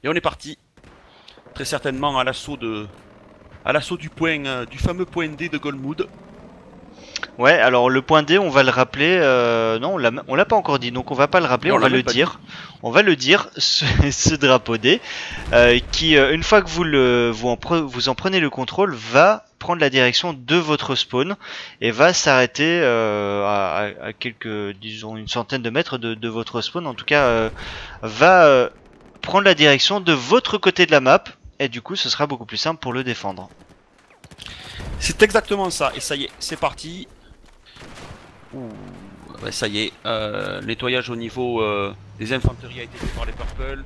Et on est parti. Très certainement à l'assaut du point, du fameux point D de Goldmood. Ouais, alors le point D, on va le rappeler. Non, on l'a pas encore dit, donc on va pas le rappeler, Et on on va l'a le même pas dit. dire. On va le dire, ce drapeau D, qui, une fois que vous en prenez le contrôle, va prendre la direction de votre spawn et va s'arrêter à quelques, disons, une centaine de mètres de votre spawn. En tout cas, va prendre la direction de votre côté de la map. Et du coup, ce sera beaucoup plus simple pour le défendre. C'est exactement ça. Et ça y est, c'est parti. Ouh, ouais, ça y est. Nettoyage au niveau des infanteries a été fait par les Purple.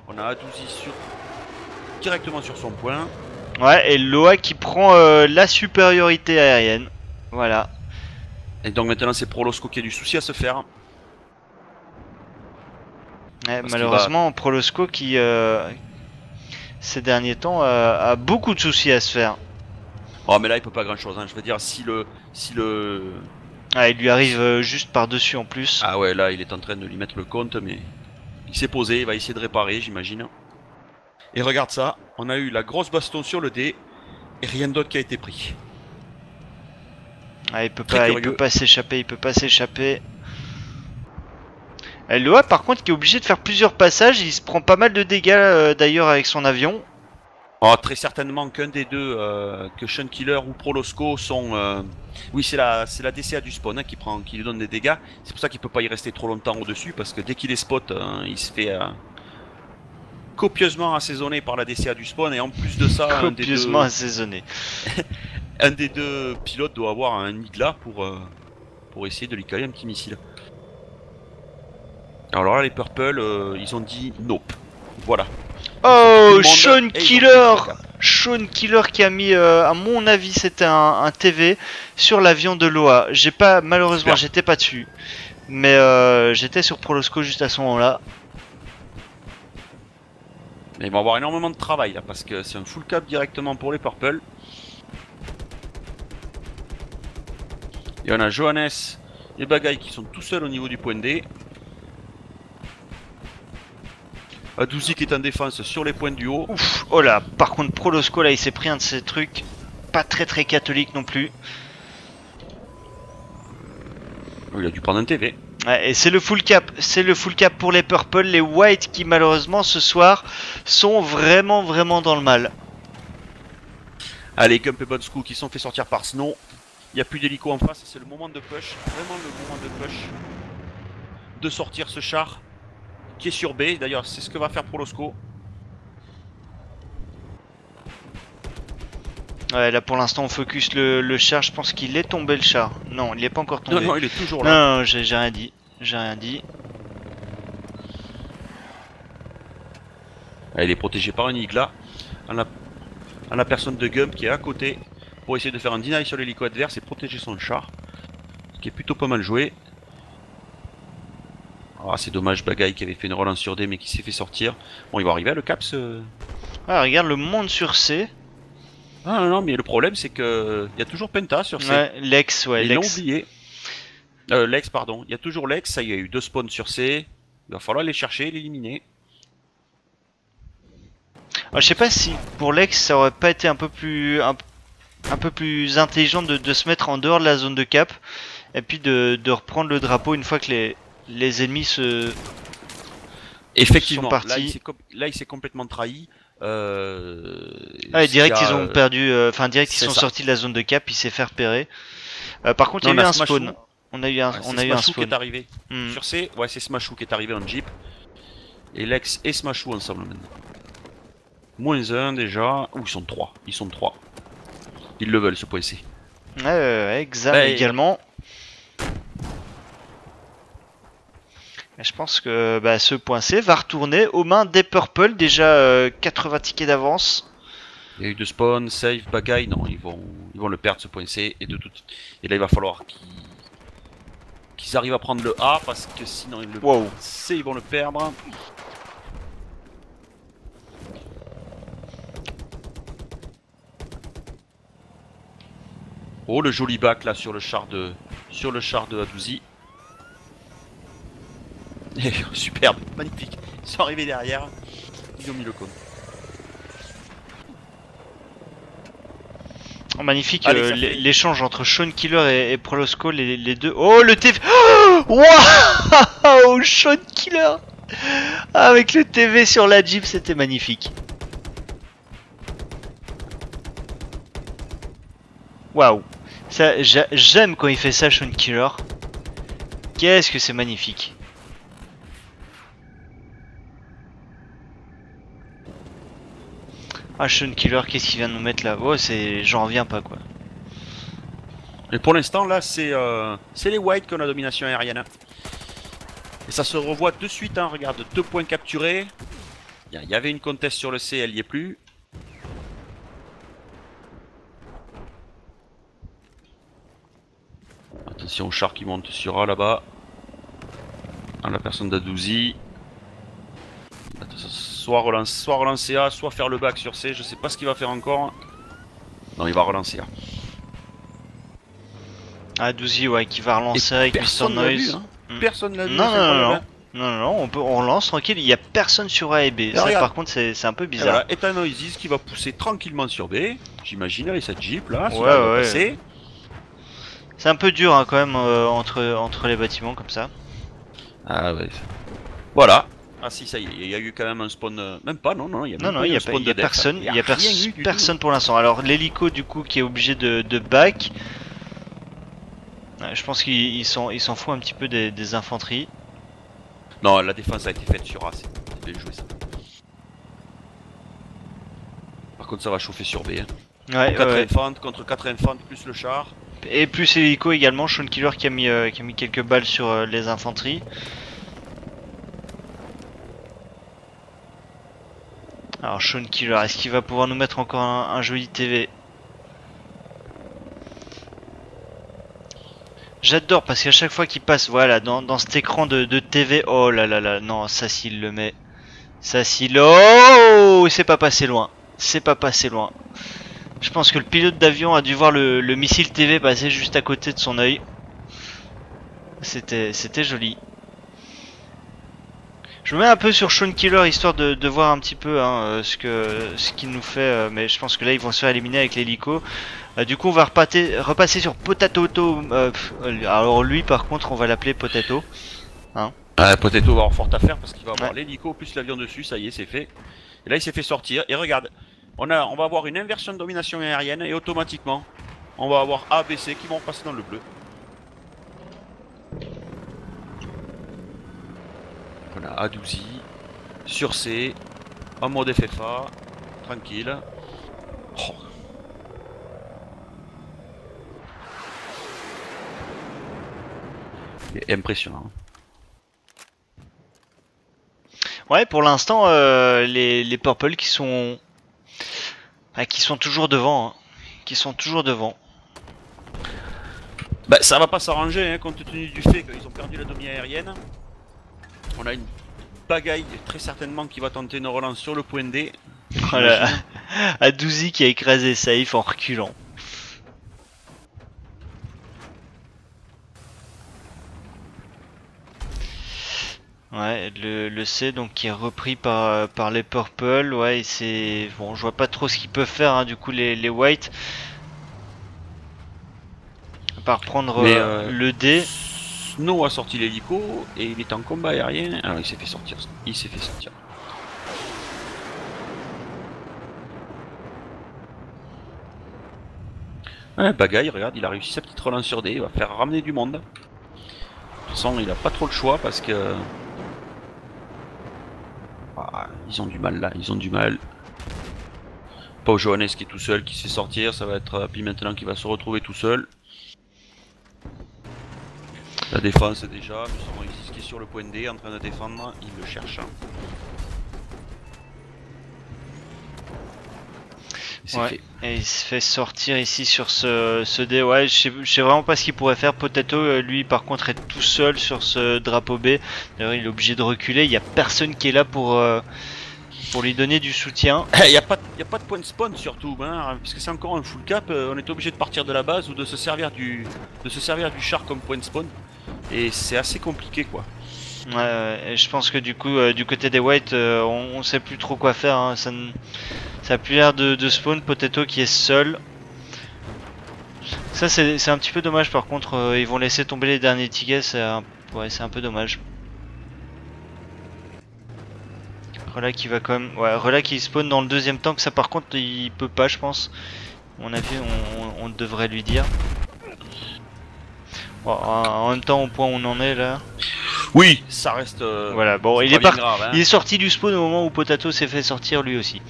On a Adouzi directement sur son point. Ouais, et Loa qui prend la supériorité aérienne. Voilà. Et donc maintenant c'est Prolosco qui a du souci à se faire. Ouais, Parce qu'il va... malheureusement, Prolosco qui, ces derniers temps, a beaucoup de soucis à se faire. Oh mais là il peut pas grand chose. Hein. Je veux dire Ah, il lui arrive juste par-dessus en plus. Ah ouais là il est en train de lui mettre le compte mais... Il s'est posé, il va essayer de réparer j'imagine. Et regarde ça, on a eu la grosse baston sur le dé. Et rien d'autre qui a été pris. Ah, il peut pas s'échapper, il peut pas s'échapper. Loa par contre qui est obligé de faire plusieurs passages, il se prend pas mal de dégâts d'ailleurs avec son avion. Oh, très certainement qu'un des deux, que Sean Killer ou Prolosco sont... Oui, c'est la DCA du spawn hein, qui lui donne des dégâts. C'est pour ça qu'il peut pas y rester trop longtemps au-dessus, parce que dès qu'il est spot, il se fait copieusement assaisonné par la DCA du spawn. Et en plus de ça, Copieusement assaisonné. un des deux pilotes doit avoir un Igla pour essayer de lui caler un petit missile. Alors là, les Purple, ils ont dit nope. Voilà. Oh, Sean Killer! Sean Killer qui a mis, à mon avis, c'était un TV sur l'avion de Loa. Malheureusement, j'étais pas dessus. Mais j'étais sur Prolosco juste à ce moment-là. Mais ils vont avoir énormément de travail là, parce que c'est un full cap directement pour les Purple. Et on a Johannes et Bagay qui sont tout seuls au niveau du point D. Adouzi qui est en défense sur les points du haut. Ouf, oh là, par contre Prolosco là il s'est pris un de ces trucs pas très catholique non plus. Il a dû prendre un TV. Ouais, et c'est le full cap pour les Purple, les White qui malheureusement ce soir sont vraiment dans le mal. Allez, Gump et Bonsku qui sont fait sortir par Snow. Il n'y a plus d'hélico en face, c'est le moment de push, vraiment le moment de push. De sortir ce char qui est sur B, d'ailleurs c'est ce que va faire Prolosco. Ouais, là pour l'instant on focus le char, je pense qu'il est tombé le char. Non, il est pas encore tombé. Non, il est toujours là. Non, j'ai rien dit. J'ai rien dit. Il est protégé par un Igla. En la personne de Gump qui est à côté pour essayer de faire un deny sur l'hélico adverse et protéger son char. Ce qui est plutôt pas mal joué. Ah, c'est dommage, Bagay qui avait fait une relance sur D mais qui s'est fait sortir. Bon, il va arriver à le caps. Ah, regarde le monde sur C. Ah non, mais le problème c'est que il y a toujours Penta sur C. Ouais, Lex, ouais, Ils l'ont Lex. oublié. Lex, pardon. Il y a toujours Lex, ça y a eu 2 spawns sur C. Il va falloir les chercher, l'éliminer. Alors, je sais pas si pour Lex ça aurait pas été un peu plus intelligent de se mettre en dehors de la zone de cap et puis de reprendre le drapeau une fois que les ennemis Effectivement, sont partis. là il s'est complètement trahi. Ah, et direct ils ont perdu, enfin direct ils sont sortis de la zone de cap, il s'est fait repérer. Par contre il y a eu un spawn. On a eu un Smashou qui spawn est arrivé. Sur C, ouais c'est Smashou qui est arrivé en Jeep. Et Lex et Smashou ensemble maintenant. -1 déjà. Ouh, ils sont 3. Ils sont 3. Ils le veulent ce point C. Exam également. Et je pense que ce point C va retourner aux mains des Purple. Déjà 80 tickets d'avance. Il y a eu 2 spawns, save, Bagay. Non, ils vont le perdre ce point C. Et là il va falloir qu'ils arrivent à prendre le A parce que sinon C ils vont le perdre. Oh le joli bac là sur le char de Adouzi. Superbe, magnifique. Ils sont arrivés derrière. Ils ont mis le compte. Oh, magnifique, Allez, ça fait- l'échange entre Sean Killer et Prolosco, les deux. Oh, le TV. Oh, waouh, Sean Killer avec le TV sur la Jeep, c'était magnifique. Waouh, ça, j'aime quand il fait ça, Sean Killer. Qu'est-ce que c'est magnifique. Ah, Sean Killer, qu'est-ce qu'il vient de nous mettre là? Oh, c'est, j'en reviens pas quoi. Et pour l'instant, là, c'est les Whites qui ont la domination aérienne. Et ça se revoit de suite, hein. Regarde, 2 points capturés. Il y avait une conteste sur le C, elle y est plus. Attention au char qui monte sur A là-bas. Ah, la personne d'Adouzi. Soit relancer A, soit faire le back sur C. Je sais pas ce qu'il va faire encore. Non, il va relancer A. Ah, Douzi, ouais, qui va relancer avec Mr. Noise. Personne l'a vu. Non, non, non, non, non, on relance tranquille, il n'y a personne sur A et B. Ça, par contre, c'est un peu bizarre. Voilà, et t'as Noises qui va pousser tranquillement sur B, j'imagine, avec cette Jeep là, ouais, passer. C'est un peu dur hein, quand même entre les bâtiments comme ça. Ah ouais. Voilà. Ah si, ça y est, il y a eu quand même un spawn. Même pas, non, non, il y a personne. Il y a personne pour l'instant. Alors, l'hélico, du coup, qui est obligé de back. Je pense qu'il s'en fout un petit peu des infanteries. Non, la défense a été faite sur A, c'est bien joué ça. Par contre, ça va chauffer sur B. Hein. Ouais, 4 infantes contre 4 infantes plus le char. Et plus l'hélico également, Sean Killer qui a mis quelques balles sur les infanteries. Alors Sean Killer, est-ce qu'il va pouvoir nous mettre encore un joli TV? J'adore parce qu'à chaque fois qu'il passe, voilà, dans cet écran de TV, oh là là là, non, ça s'il le met. Ça s'il... Oh, c'est pas passé loin. C'est pas passé loin. Je pense que le pilote d'avion a dû voir le missile TV passer juste à côté de son œil. C'était joli. Je me mets un peu sur Sean Killer histoire de voir un petit peu hein, ce qu'il nous fait, mais je pense que là ils vont se faire éliminer avec l'hélico. Du coup on va repasser sur Potato. Alors lui par contre on va l'appeler Potato. Hein. Potato va avoir fort à faire parce qu'il va avoir l'hélico plus l'avion dessus, ça y est c'est fait. Et là il s'est fait sortir, et regarde, on va avoir une inversion de domination aérienne et automatiquement on va avoir A, B, C qui vont passer dans le bleu. Voilà, Adouzi, sur C, en mode FFA, tranquille. Oh. C'est impressionnant. Ouais, pour l'instant, les Purple qui sont toujours devant, hein. Qui sont toujours devant. Bah, ça va pas s'arranger, hein, compte tenu du fait qu'ils ont perdu la domination aérienne. On a une bagaille très certainement qui va tenter une relance sur le point D. Voilà, Adouzi qui a écrasé Safe en reculant. Ouais, le C donc qui est repris par les Purple. Ouais, c'est bon, je vois pas trop ce qu'ils peuvent faire hein, du coup les White. À part prendre le D. Snow a sorti l'hélico et il est en combat aérien. Alors il s'est fait sortir. Ouais, bagaille, regarde, il a réussi sa petite relance sur D. Il va faire ramener du monde. De toute façon, il a pas trop le choix parce que. Ah, ils ont du mal là, ils ont du mal. Pas Johannes qui est tout seul, qui se fait sortir. Ça va être Happy maintenant qui va se retrouver tout seul. La défense déjà, Moïse qui est sur le point D en train de défendre, il le cherche. Ouais, fait. Et il se fait sortir ici sur ce dé. Ouais, je sais vraiment pas ce qu'il pourrait faire. Potato, lui par contre, est tout seul sur ce drapeau B. D'ailleurs, il est obligé de reculer. Il n'y a personne qui est là pour lui donner du soutien. Il n'y a pas de point de spawn surtout, hein, puisque c'est encore un full cap. On est obligé de partir de la base ou de se servir du char comme point de spawn. Et c'est assez compliqué quoi. Et je pense que du coup, du côté des Whites, on sait plus trop quoi faire. Hein. Ça a plus l'air de spawn. Potato qui est seul. Ça, c'est un petit peu dommage. Par contre, ils vont laisser tomber les derniers tickets. Ouais, c'est un peu dommage. Rela qui va quand même. Ouais, Rela qui spawn dans le deuxième tank. Ça, par contre, il peut pas, je pense. À mon avis, on devrait lui dire. Bon, en même temps, au point où on en est là. Oui, ça reste. Voilà, bon, il est sorti du spawn au moment où Potato s'est fait sortir lui aussi.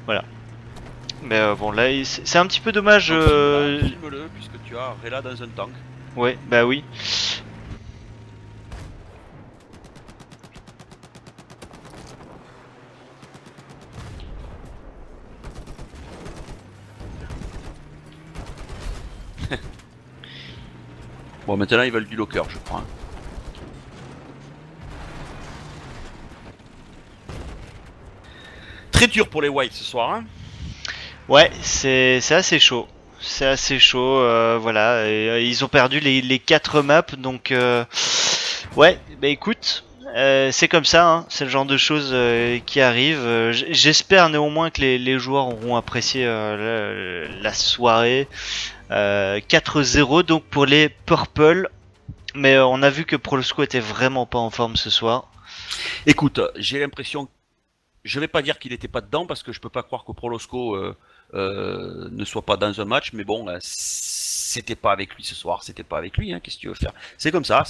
Voilà. Mais bon, là, c'est un petit peu dommage. Filme-le, puisque tu as Rela dans un tank. Ouais, bah oui. Bon, maintenant ils veulent du locker, je crois. Hein. Très dur pour les Whites ce soir. Hein. Ouais, c'est assez chaud. C'est assez chaud, voilà. Et, ils ont perdu les 4 maps, donc ouais, bah écoute, c'est comme ça, hein, c'est le genre de choses qui arrivent. J'espère néanmoins que les joueurs auront apprécié la soirée. 4-0 donc pour les Purple, mais on a vu que Prolosco était vraiment pas en forme ce soir. Écoute, j'ai l'impression, je vais pas dire qu'il était pas dedans parce que je peux pas croire que Prolosco ne soit pas dans un match, mais bon, c'était pas avec lui ce soir, c'était pas avec lui, hein, qu'est-ce que tu veux faire? C'est comme ça,